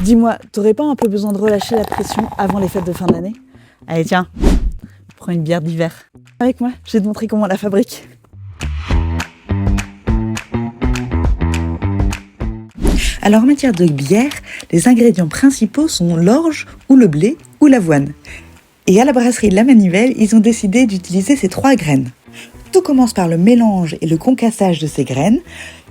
Dis-moi, t'aurais pas un peu besoin de relâcher la pression avant les fêtes de fin d'année? Allez tiens, prends une bière d'hiver. Avec moi, je vais te montrer comment on la fabrique. Alors en matière de bière, les ingrédients principaux sont l'orge ou le blé ou l'avoine. Et à la brasserie de la Manivelle, ils ont décidé d'utiliser ces 3 graines. Tout commence par le mélange et le concassage de ces graines.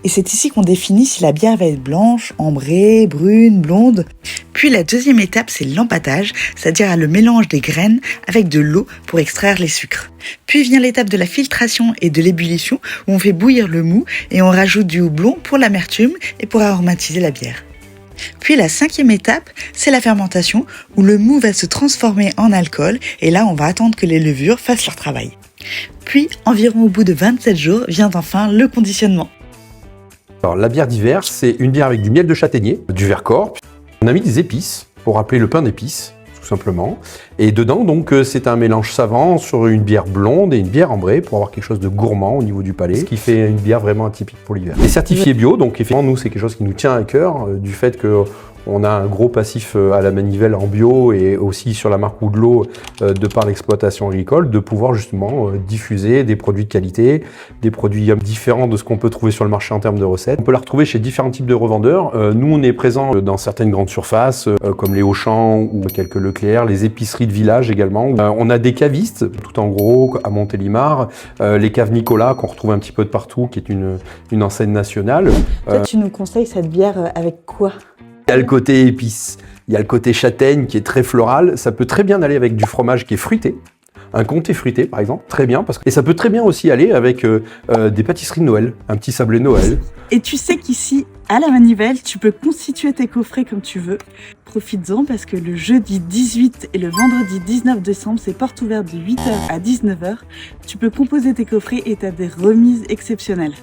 Et c'est ici qu'on définit si la bière va être blanche, ambrée, brune, blonde. Puis la deuxième étape, c'est l'empâtage, c'est-à-dire le mélange des graines avec de l'eau pour extraire les sucres. Puis vient l'étape de la filtration et de l'ébullition, où on fait bouillir le mou et on rajoute du houblon pour l'amertume et pour aromatiser la bière. Puis la 5e étape, c'est la fermentation, où le mou va se transformer en alcool, et là on va attendre que les levures fassent leur travail. Puis, environ au bout de 27 jours, vient enfin le conditionnement. Alors, la bière d'hiver, c'est une bière avec du miel de châtaignier, du Vercors. On a mis des épices, pour rappeler le pain d'épices, tout simplement. Et dedans, donc, c'est un mélange savant sur une bière blonde et une bière ambrée pour avoir quelque chose de gourmand au niveau du palais, ce qui fait une bière vraiment atypique pour l'hiver. Et certifié bio, donc effectivement, nous, c'est quelque chose qui nous tient à cœur, du fait que on a un gros passif à la Manivelle en bio et aussi sur la marque Woodlow de par l'exploitation agricole, de pouvoir justement diffuser des produits de qualité, des produits différents de ce qu'on peut trouver sur le marché en termes de recettes. On peut la retrouver chez différents types de revendeurs. Nous, on est présent dans certaines grandes surfaces, comme les Auchan ou quelques Leclerc, les épiceries de village également. On a des cavistes, tout en gros, à Montélimar, les caves Nicolas, qu'on retrouve un petit peu de partout, qui est une enseigne nationale. Toi, tu nous conseilles cette bière avec quoi? Il y a le côté épice, il y a le côté châtaigne qui est très floral. Ça peut très bien aller avec du fromage qui est fruité, un comté fruité par exemple, très bien. Et ça peut très bien aussi aller avec des pâtisseries de Noël, un petit sablé Noël. Et tu sais qu'ici, à la Manivelle, tu peux constituer tes coffrets comme tu veux. Profites-en parce que le jeudi 18 et le vendredi 19 décembre, c'est porte ouverte de 8h à 19h. Tu peux composer tes coffrets et tu as des remises exceptionnelles.